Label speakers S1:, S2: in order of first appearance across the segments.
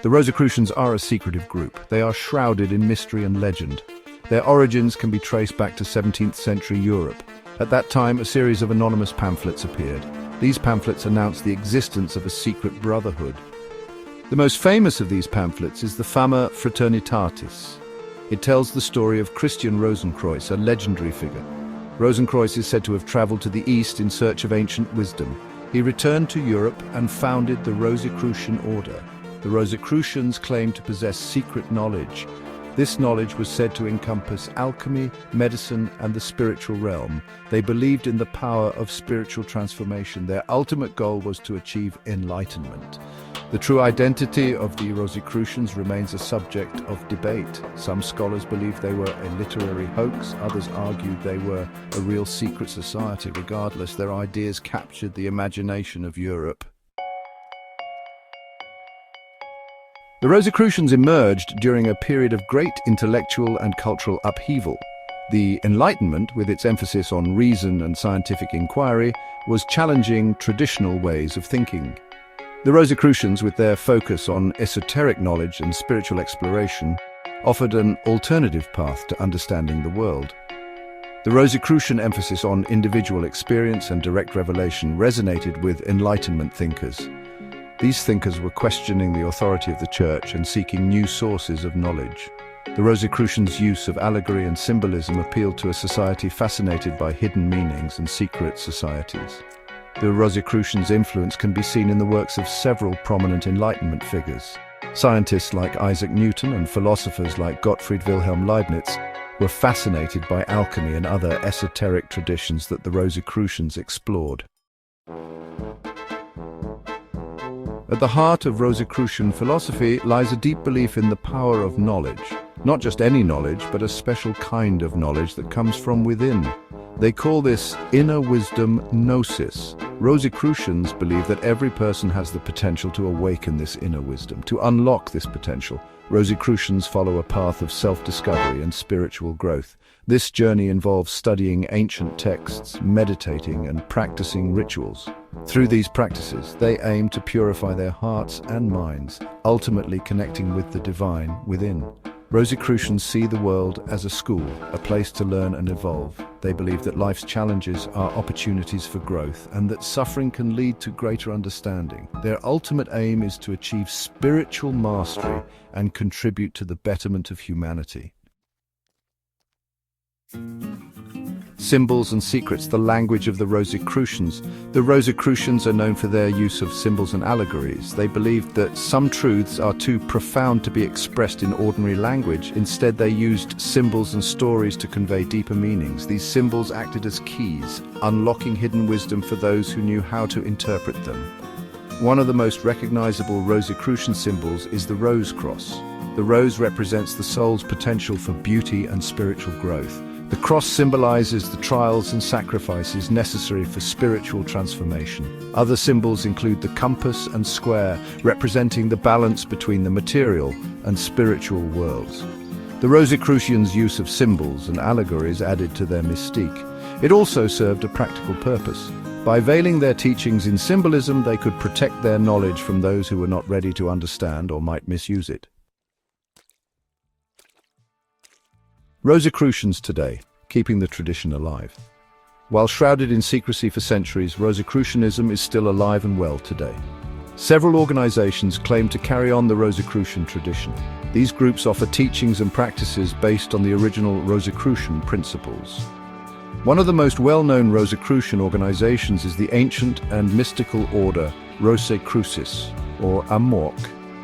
S1: The Rosicrucians are a secretive group. They are shrouded in mystery and legend. Their origins can be traced back to 17th century Europe. At that time, a series of anonymous pamphlets appeared. These pamphlets announced the existence of a secret brotherhood. The most famous of these pamphlets is the Fama Fraternitatis. It tells the story of Christian Rosicrucian, a legendary figure. Rosicrucian is said to have traveled to the East in search of ancient wisdom. He returned to Europe and founded the Rosicrucian order. The Rosicrucians claimed to possess secret knowledge. This knowledge was said to encompass alchemy, medicine, and the spiritual realm. They believed in the power of spiritual transformation. Their ultimate goal was to achieve enlightenment. The true identity of the Rosicrucians remains a subject of debate. Some scholars believe they were a literary hoax, others argued they were a real secret society. Regardless, their ideas captured the imagination of Europe. The Rosicrucians emerged during a period of great intellectual and cultural upheaval. The Enlightenment, with its emphasis on reason and scientific inquiry, was challenging traditional ways of thinking. The Rosicrucians, with their focus on esoteric knowledge and spiritual exploration, offered an alternative path to understanding the world. The Rosicrucian emphasis on individual experience and direct revelation resonated with Enlightenment thinkers. These thinkers were questioning the authority of the Church and seeking new sources of knowledge. The Rosicrucians' use of allegory and symbolism appealed to a society fascinated by hidden meanings and secret societies. The Rosicrucians' influence can be seen in the works of several prominent Enlightenment figures. Scientists like Isaac Newton and philosophers like Gottfried Wilhelm Leibniz were fascinated by alchemy and other esoteric traditions that the Rosicrucians explored. At the heart of Rosicrucian philosophy lies a deep belief in the power of knowledge. Not just any knowledge, but a special kind of knowledge that comes from within. They call this inner wisdom gnosis. Rosicrucians believe that every person has the potential to awaken this inner wisdom, to unlock this potential. Rosicrucians follow a path of self-discovery and spiritual growth. This journey involves studying ancient texts, meditating, and practicing rituals. Through these practices, they aim to purify their hearts and minds, ultimately connecting with the divine within. Rosicrucians see the world as a school, a place to learn and evolve. They believe that life's challenges are opportunities for growth and that suffering can lead to greater understanding. Their ultimate aim is to achieve spiritual mastery and contribute to the betterment of humanity. Symbols and secrets, the language of the Rosicrucians. The Rosicrucians are known for their use of symbols and allegories. They believed that some truths are too profound to be expressed in ordinary language. Instead, they used symbols and stories to convey deeper meanings. These symbols acted as keys, unlocking hidden wisdom for those who knew how to interpret them. One of the most recognizable Rosicrucian symbols is the rose cross. The rose represents the soul's potential for beauty and spiritual growth. The cross symbolizes the trials and sacrifices necessary for spiritual transformation. Other symbols include the compass and square, representing the balance between the material and spiritual worlds. The Rosicrucians' use of symbols and allegories added to their mystique. It also served a practical purpose. By veiling their teachings in symbolism, they could protect their knowledge from those who were not ready to understand or might misuse it. Rosicrucians today, keeping the tradition alive. While shrouded in secrecy for centuries, Rosicrucianism is still alive and well today. Several organizations claim to carry on the Rosicrucian tradition. These groups offer teachings and practices based on the original Rosicrucian principles. One of the most well-known Rosicrucian organizations is the ancient and mystical order Rosicrucis, or Amorc.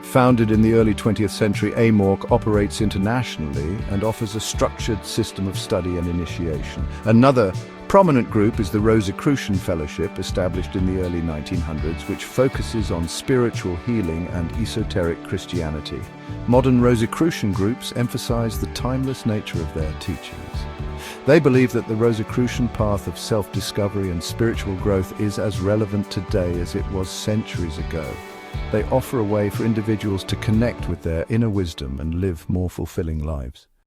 S1: Founded in the early 20th century, Amorc operates internationally and offers a structured system of study and initiation. Another prominent group is the Rosicrucian Fellowship, established in the early 1900s, which focuses on spiritual healing and esoteric Christianity. Modern Rosicrucian groups emphasize the timeless nature of their teachings. They believe that the Rosicrucian path of self-discovery and spiritual growth is as relevant today as it was centuries ago. They offer a way for individuals to connect with their inner wisdom and live more fulfilling lives.